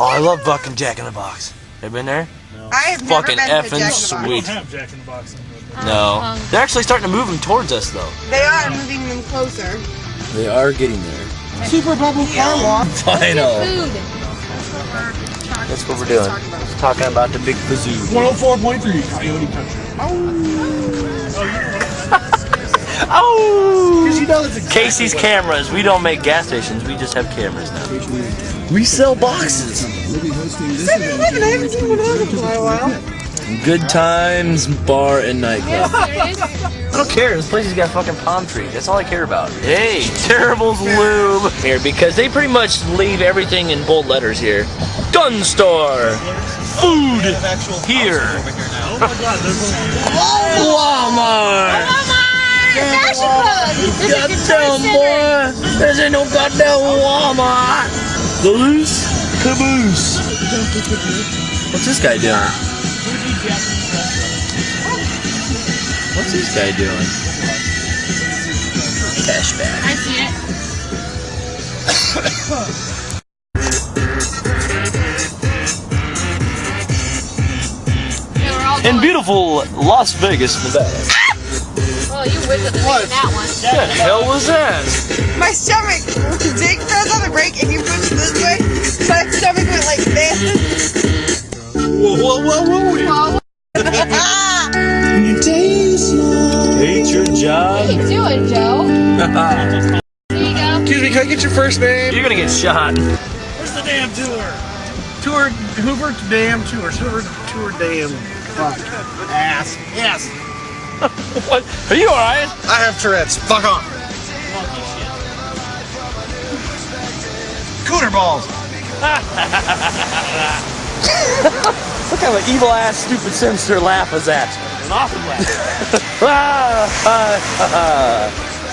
Oh, I love fucking Jack in the Box. Have you been there? No. I have never Fucking been to effing Jack in the Box. sweet. We don't have Jack in the Box. No. They're actually starting to move them towards us, though. They are moving them closer. They are getting there. Super bubble car wash. Final. Food. That's what we're doing. Talking about the big bazoo. 104.3 Coyote Country. Oh! Because you know that's exactly Casey's cameras. We don't make gas stations. We just have cameras now. We sell boxes. I haven't seen one of those in quite a while. Good Times Bar and Nightclub. I don't care. This place has got fucking palm trees. That's all I care about. Hey, Terrible's Lube here because they pretty much leave everything in bold letters here. Gun store. Food here. Oh my god, there's Walmart. Goddamn boy. This ain't no goddamn Walmart. The loose caboose. What's this guy doing? What's this guy doing? Cashback. I see it. In beautiful Las Vegas, Nevada. Oh, you whipped at the beginning of that one. What the hell was that? My stomach. Jake pressed on the brake and he pushed this way. My stomach went like this. whoa. Hate your job. What are you doing, Joe? There you go. Excuse me, can I get your first name? You're gonna get shot. Where's the damn tour? Hoover Dam tour. Hoover Dam. Fuck. Ass. Yes. What? Are you alright? I have Tourette's. Fuck off. Cooter balls. What kind of an evil ass, stupid, sinister laugh was that? An awesome laugh.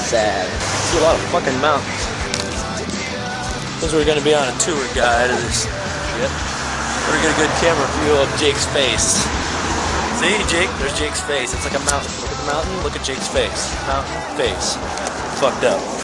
Sad. See a lot of fucking mountains. Because we're gonna be on a tour guide of this shit. We're gonna get a good camera view of Jake's face. See, Jake? There's Jake's face. It's like a mountain. Look at the mountain. Look at Jake's face. Mountain face. Fucked up.